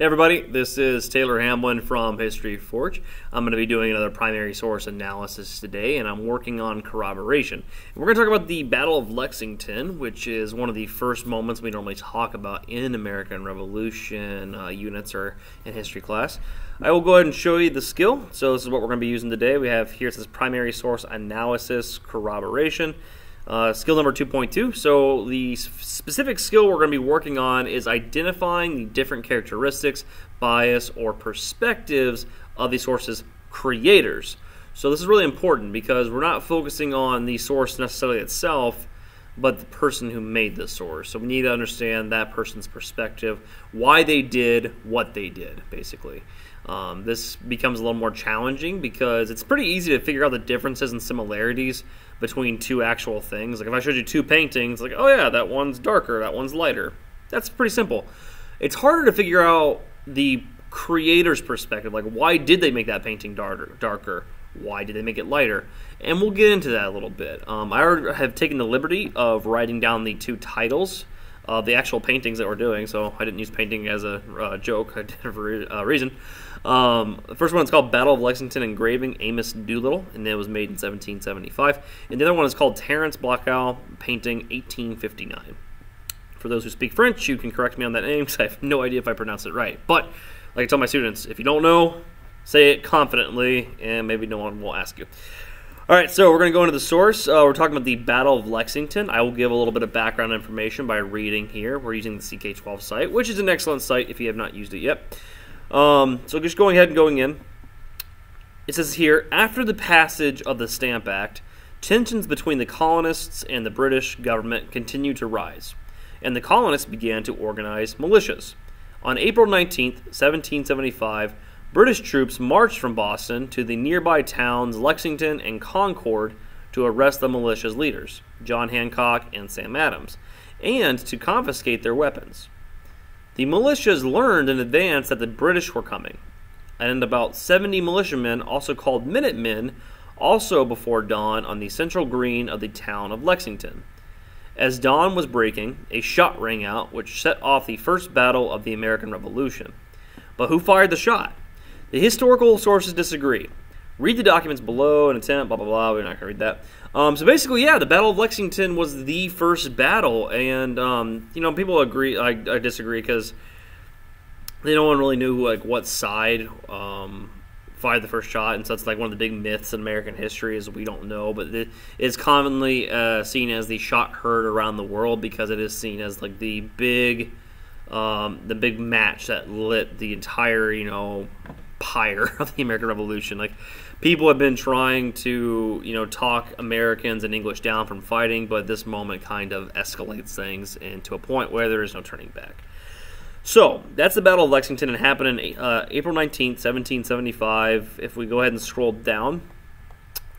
Hey everybody, this is Taylor Hamlin from History Forge. I'm going to be doing another primary source analysis today, and I'm working on corroboration. And we're going to talk about the Battle of Lexington, which is one of the first moments we normally talk about in American Revolution units or in history class. I will go ahead and show you the skill. So this is what we're going to be using today. We have here, it says primary source analysis corroboration. Skill number 2.2. So the specific skill we're going to be working on is identifying the different characteristics, bias, or perspectives of the source's creators. So this is really important because we're not focusing on the source necessarily itself, but the person who made the source. So we need to understand that person's perspective, why they did what they did, basically. This becomes a little more challenging because it's pretty easy to figure out the differences and similarities between two actual things. Like if I showed you two paintings, like, oh yeah, that one's darker, that one's lighter. That's pretty simple. It's harder to figure out the creator's perspective, like why did they make that painting darker? Why did they make it lighter? And we'll get into that a little bit. I already have taken the liberty of writing down the two titles of the actual paintings that we're doing, so I didn't use painting as a joke. I did it for a reason. The first one is called Battle of Lexington engraving, Amos Doolittle, and it was made in 1775. And the other one is called Terrence Blockout painting, 1859. For those who speak French, you can correct me on that name because I have no idea if I pronounced it right. But like I tell my students, if you don't know, say it confidently, and maybe no one will ask you. All right, so we're going to go into the source. We're talking about the Battle of Lexington. I will give a little bit of background information by reading here. We're using the CK12 site, which is an excellent site if you have not used it yet. So just going ahead and going in. It says here, after the passage of the Stamp Act, tensions between the colonists and the British government continued to rise, and the colonists began to organize militias. On April 19th, 1775, British troops marched from Boston to the nearby towns Lexington and Concord to arrest the militia's leaders, John Hancock and Sam Adams, and to confiscate their weapons. The militias learned in advance that the British were coming, and about 70 militiamen, also called Minutemen, also before dawn on the central green of the town of Lexington. As dawn was breaking, a shot rang out which set off the first battle of the American Revolution. But who fired the shot? The historical sources disagree. Read the documents below and attempt, blah, blah, blah. We're not going to read that. So basically, yeah, the Battle of Lexington was the first battle. And, you know, people agree. I disagree because no one really knew, like, what side fired the first shot. And so it's like one of the big myths in American history is we don't know. But it is commonly seen as the shot heard around the world because it is seen as, like, the big match that lit the entire, you know, pyre of the American Revolution. Like, people have been trying to, you know, talk Americans and English down from fighting, but this moment kind of escalates things into a point where there is no turning back. So that's the Battle of Lexington. It happened in April 19th, 1775. If we go ahead and scroll down,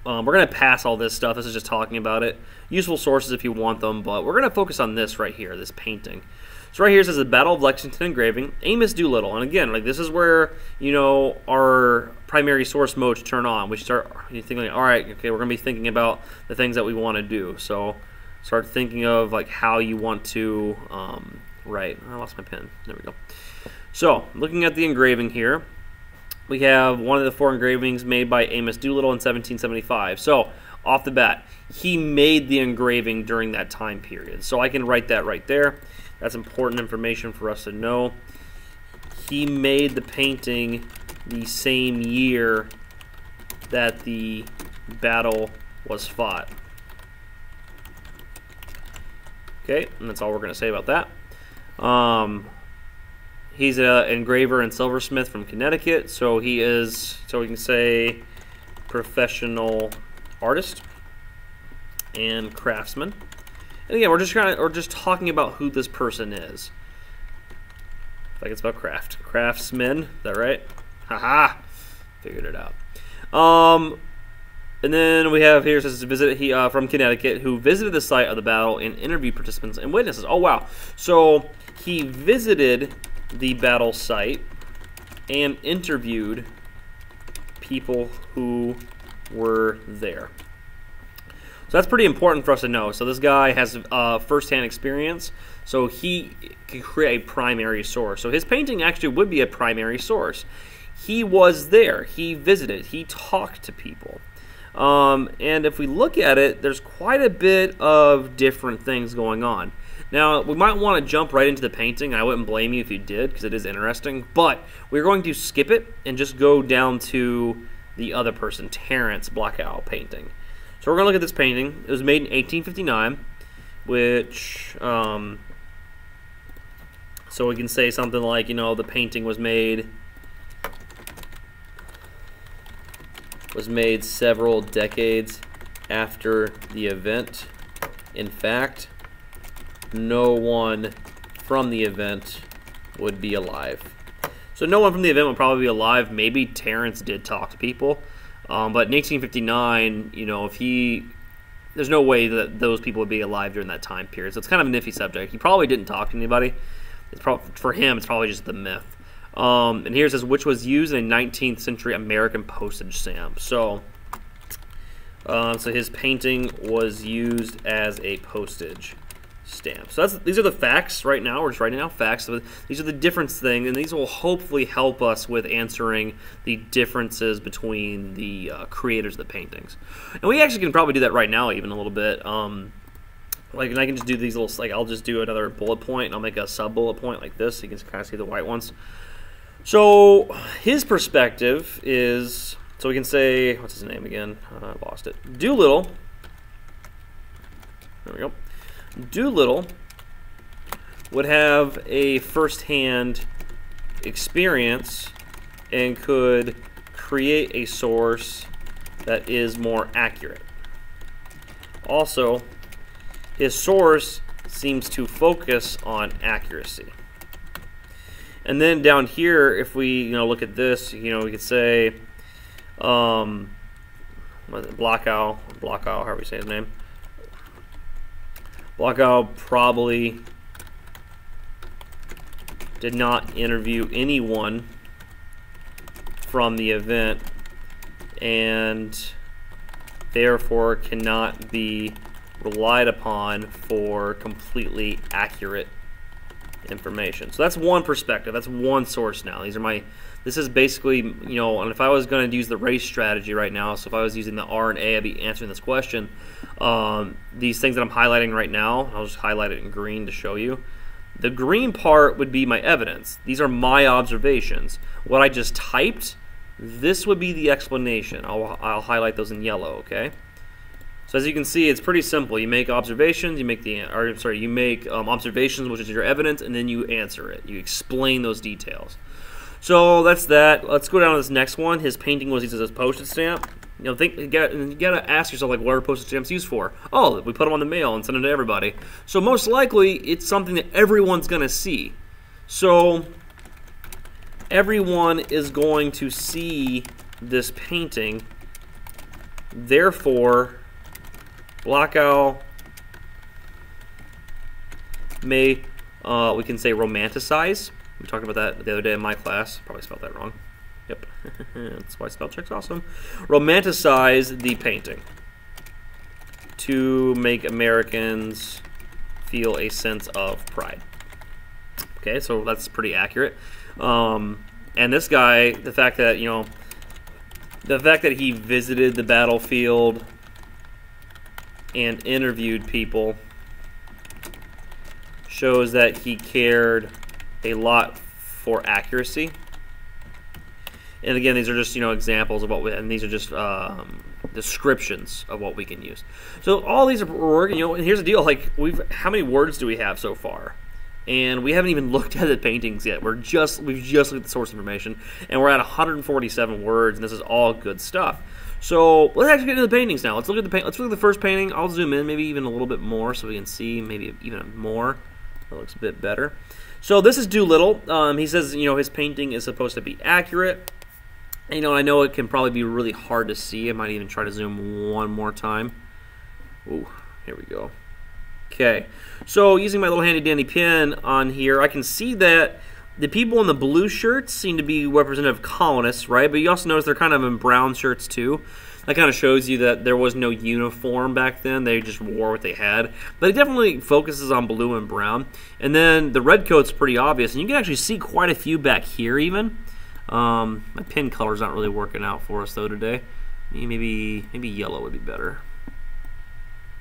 we're going to pass all this stuff. This is just talking about it. Useful sources if you want them, but we're going to focus on this right here, this painting. So right here it says the Battle of Lexington engraving, Amos Doolittle. And again, like this is where, you know, our primary source mode should turn on. We should start thinking, like, all right, okay, we're going to be thinking about the things that we want to do. So start thinking of like how you want to write. I lost my pen. There we go. So looking at the engraving here, we have one of the four engravings made by Amos Doolittle in 1775. So off the bat, he made the engraving during that time period. So I can write that right there. That's important information for us to know. He made the painting the same year that the battle was fought. Okay, and that's all we're going to say about that. He's an engraver and silversmith from Connecticut, so he is, so we can say, professional artist and craftsman. And again, we're just talking about who this person is. If I can spell craft. Craftsman, is that right? Haha! Figured it out. And then we have here, says from Connecticut, who visited the site of the battle and interviewed participants and witnesses. Oh, wow. So he visited the battle site and interviewed people who were there. So that's pretty important for us to know. So this guy has first-hand experience, so he can create a primary source. So his painting actually would be a primary source. He was there. He visited. He talked to people. And if we look at it, there's quite a bit of different things going on. Now, we might want to jump right into the painting, and I wouldn't blame you if you did, because it is interesting, but we're going to skip it and just go down to the other person, Terrence Blockout painting. So we're going to look at this painting. It was made in 1859, which, so we can say something like, you know, the painting was made several decades after the event. In fact, no one from the event would be alive. So no one from the event would probably be alive. Maybe Terrence did talk to people, but in 1859, you know, there's no way that those people would be alive during that time period. So it's kind of an iffy subject. He probably didn't talk to anybody. For him, it's probably just the myth. And here it says, which was used in a 19th century American postage stamp. So his painting was used as a postage stamp. So these are the facts right now. We're just writing out facts. So these are the difference thing, and these will hopefully help us with answering the differences between the creators of the paintings. And we actually can probably do that right now, even a little bit. And I can just do these little, I'll just do another bullet point, and I'll make a sub-bullet point like this, so you can kind of see the white ones. So his perspective is, so we can say, what's his name again? I lost it. Doolittle. There we go. Doolittle would have a first-hand experience and could create a source that is more accurate. Also, his source seems to focus on accuracy. And then down here, if we look at this, we could say Blockout, however you say his name. Blockout probably did not interview anyone from the event and therefore cannot be relied upon for completely accurate information. So that's one perspective. That's one source now. This is basically, and if I was going to use the race strategy right now, so if I was using the R and A, I'd be answering this question. These things that I'm highlighting right now, I'll just highlight it in green to show you. The green part would be my evidence. These are my observations. What I just typed, this would be the explanation. I'll highlight those in yellow, okay? So as you can see, it's pretty simple. You make observations, you make observations, which is your evidence, and then you answer it. You explain those details. So that's that. Let's go down to this next one. His painting was used as a postage stamp. You gotta ask yourself, like, what are postage stamps used for? Oh, we put them on the mail and send them to everybody. So most likely, it's something that everyone's gonna see. So everyone is going to see this painting. Therefore, Blockout may, we can say, romanticize. We talked about that the other day in my class. Probably spelled that wrong. Yep. That's why spell check's awesome. Romanticize the painting to make Americans feel a sense of pride. Okay, so that's pretty accurate. And this guy, the fact that he visited the battlefield and interviewed people shows that he cared a lot for accuracy. And again, these are just examples of and these are just descriptions of what we can use. So all these are working. And here's the deal: like, how many words do we have so far? And we haven't even looked at the paintings yet. We've just looked at the source information, and we're at 147 words, and this is all good stuff. So let's actually get into the paintings now. Let's look at the first painting. I'll zoom in, maybe even a little bit more, so we can see maybe even more. That looks a bit better. So this is Doolittle. He says his painting is supposed to be accurate. And, I know it can probably be really hard to see. I might even try to zoom one more time. Ooh, here we go. Okay, so using my little handy-dandy pen on here, I can see that the people in the blue shirts seem to be representative colonists, right? But you also notice they're kind of in brown shirts too. That kind of shows you that there was no uniform back then. They just wore what they had. But it definitely focuses on blue and brown. And then the red coat's pretty obvious. And you can actually see quite a few back here even. My pen color's not really working out for us, though, today. Maybe yellow would be better.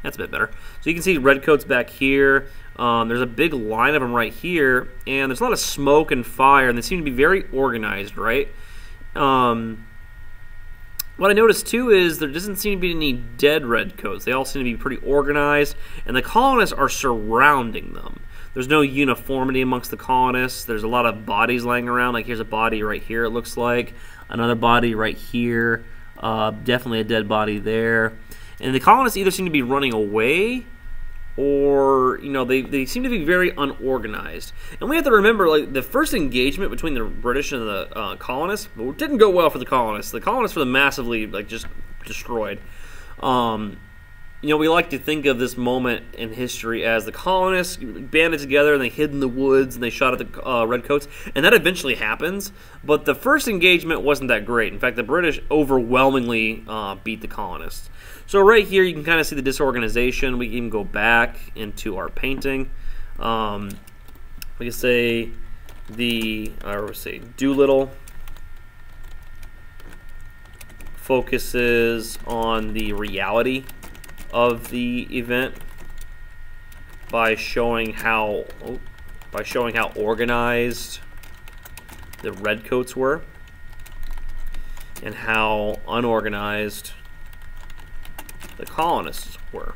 That's a bit better. So you can see red coats back here. There's a big line of them right here. And there's a lot of smoke and fire. And they seem to be very organized, right? What I noticed, too, is there doesn't seem to be any dead redcoats. They all seem to be pretty organized, and the colonists are surrounding them. There's no uniformity amongst the colonists. There's a lot of bodies laying around. Like, here's a body right here, it looks like. Another body right here. Definitely a dead body there. And the colonists either seem to be running away, or, you know, they seem to be very unorganized. And we have to remember, like, the first engagement between the British and the colonists didn't go well for the colonists. The colonists were massively, like, just destroyed. You know, we like to think of this moment in history as the colonists banded together and they hid in the woods and they shot at the redcoats, and that eventually happens. But the first engagement wasn't that great. In fact, the British overwhelmingly beat the colonists. So right here, you can kind of see the disorganization. We can even go back into our painting. We can say Doolittle focuses on the reality of the event by showing how organized the redcoats were and how unorganized the colonists were.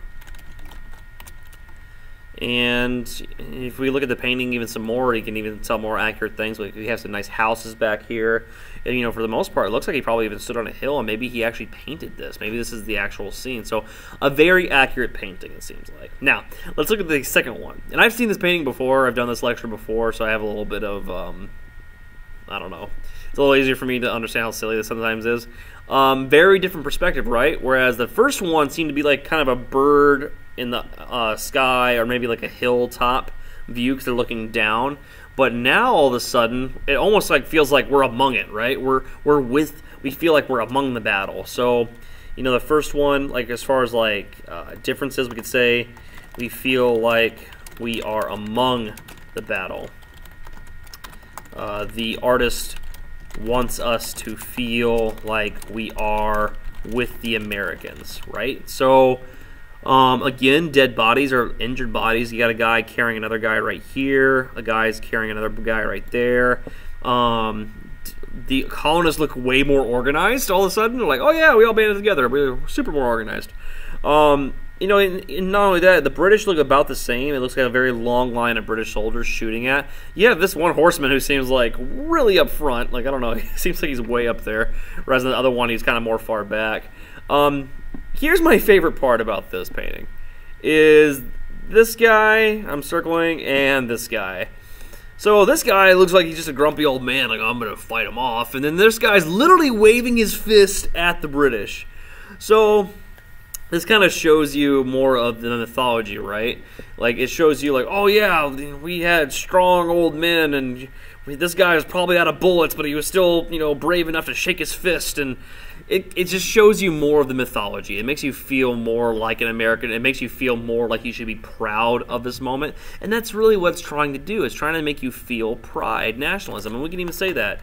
And if we look at the painting even some more, you can even tell more accurate things. Like, we have some nice houses back here. And, you know, for the most part, it looks like he probably even stood on a hill, and maybe he actually painted this. Maybe this is the actual scene. So, a very accurate painting, it seems like. Now, let's look at the second one. And I've seen this painting before. I've done this lecture before, so I have a little bit of, I don't know. It's a little easier for me to understand how silly this sometimes is. Very different perspective, right? Whereas the first one seemed to be like kind of a bird in the sky, or maybe like a hilltop view because they're looking down. But now all of a sudden, it almost like feels like we're among it, right? We feel like we're among the battle. So, you know, the first one, like as far as like differences, we could say we feel like we are among the battle. The artist wants us to feel like we are with the Americans, right? So, again, dead bodies or injured bodies. You got a guy carrying another guy right here. A guy's carrying another guy right there. The colonists look way more organized all of a sudden. They're like, oh yeah, we all banded together. We're super more organized. You know, and not only that, the British look about the same. It looks like a very long line of British soldiers shooting at. You have this one horseman who seems like really up front. Like, I don't know, it seems like he's way up there. Whereas the other one, he's kind of more far back. Here's my favorite part about this painting. Is this guy, I'm circling, and this guy. So this guy looks like he's just a grumpy old man, like, I'm going to fight him off. And then this guy's literally waving his fist at the British. So this kind of shows you more of the mythology, right? Like, it shows you, like, oh yeah, we had strong old men, and this guy was probably out of bullets, but he was still, you know, brave enough to shake his fist, and it just shows you more of the mythology. It makes you feel more like an American. It makes you feel more like you should be proud of this moment, and that's really what it's trying to do. It's trying to make you feel pride, nationalism, and we can even say that.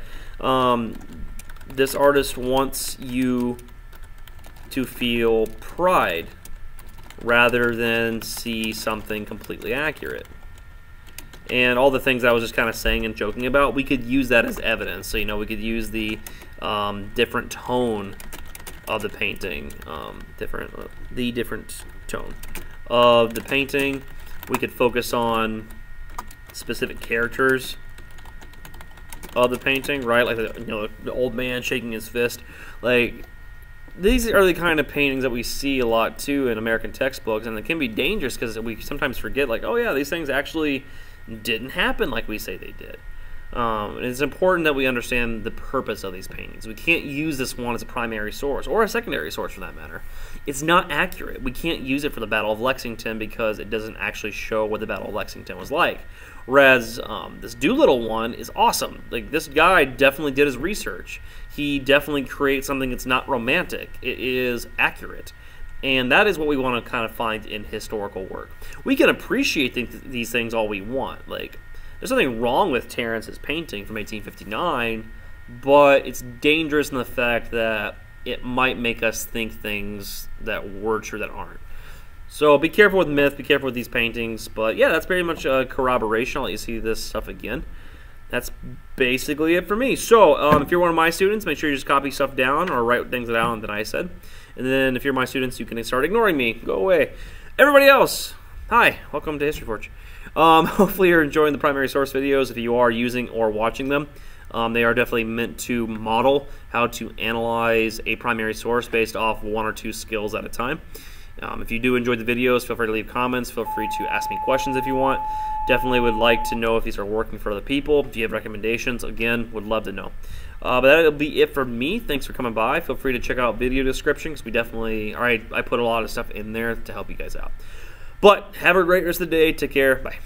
This artist wants you to feel pride rather than see something completely accurate. And all the things I was just kind of saying and joking about, we could use that as evidence. So, you know, we could use the different tone of the painting, the different tone of the painting. We could focus on specific characters of the painting, right? Like, the old man shaking his fist. Like, these are the kind of paintings that we see a lot, too, in American textbooks, and it can be dangerous because we sometimes forget, like, oh, yeah, these things actually didn't happen like we say they did. And it's important that we understand the purpose of these paintings. We can't use this one as a primary source, or a secondary source for that matter. It's not accurate. We can't use it for the Battle of Lexington because it doesn't actually show what the Battle of Lexington was like. Whereas this Doolittle one is awesome. Like, this guy definitely did his research. He definitely creates something that's not romantic. It is accurate. And that is what we want to kind of find in historical work. We can appreciate these things all we want. Like, there's nothing wrong with Terrence's painting from 1859, but it's dangerous in the fact that it might make us think things that were true that aren't. So be careful with myth, be careful with these paintings. But yeah, that's pretty much corroboration. I'll let you see this stuff again. That's basically it for me. So if you're one of my students, make sure you just copy stuff down or write things down that I said. And then if you're my students, you can start ignoring me. Go away. Everybody else, hi, welcome to History Forge. Hopefully you're enjoying the primary source videos if you are using or watching them. They are definitely meant to model how to analyze a primary source based off 1 or 2 skills at a time. If you do enjoy the videos, feel free to leave comments. Feel free to ask me questions if you want. Definitely would like to know if these are working for other people. If you have recommendations, again, would love to know. But that'll be it for me. Thanks for coming by. Feel free to check out video description because we definitely, I put a lot of stuff in there to help you guys out. But have a great rest of the day. Take care. Bye.